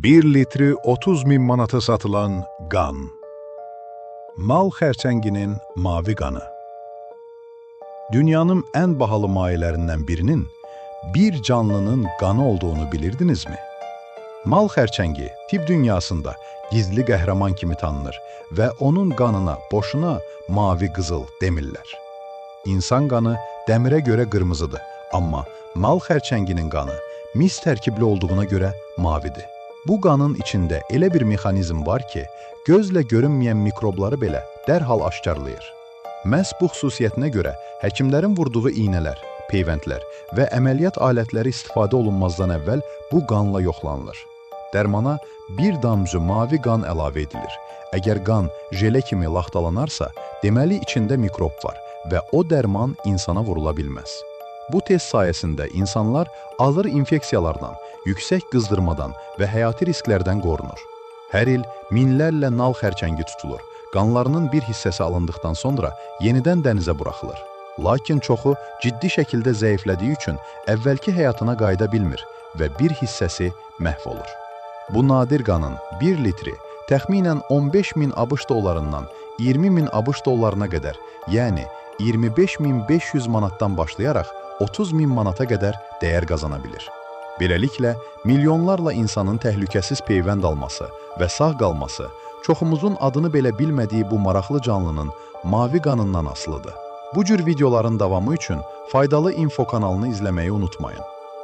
1 litri 30.000 manata satılan qan. Mal xərçənginin mavi qanı. Dünyanın ən bahalı mayələrindən birinin bir canlının qanı olduğunu bilirdinizmi? Mal xərçəngi tibb dünyasında gizli qəhrəman kimi tanınır və onun qanına boşuna mavi qızıl demirlər. İnsan qanı dəmirə görə qırmızıdır, amma mal xərçənginin qanı mis tərkibli olduğuna görə mavidir. Bu qanın içində elə bir mexanizm var ki, gözlə görünməyən mikrobları belə dərhal aşkarlayır. Məhz bu xüsusiyyətinə görə həkimlərin vurduğu iynələr, peyvəndlər və əməliyyat alətləri istifadə olunmazdan əvvəl bu qanla yoxlanılır. Dərmana bir damcı mavi qan əlavə edilir. Əgər qan jelə kimi laxtalanarsa, deməli içində mikrob var və o dərman insana vurula bilməz. Bu test sayəsində insanlar ağır infeksiyalardan, yüksək qızdırmadan və həyati risklərdən qorunur. Hər il minlərlə nal xərçəngi tutulur. Qanlarının bir hissəsi alındıqdan sonra yenidən dənizə buraxılır. Lakin çoxu ciddi şəkildə zəiflədiyi üçün əvvəlki həyatına qayıda bilmir və bir hissəsi məhv olur. Bu nadir qanın 1 litri təxminən 15.000 ABŞ dollarından 20.000 ABŞ dollarına qədər, yəni 25.500 manatdan başlayaraq 30.000 manata qədər dəyər qazana bilir. Beləliklə, milyonlarla insanın təhlükəsiz peyvənd alması və sağ qalması, çoxumuzun adını belə bilmədiyi bu maraqlı canlının mavi qanından asılıdır. Bu cür videoların davamı üçün faydalı info kanalını izləməyi unutmayın.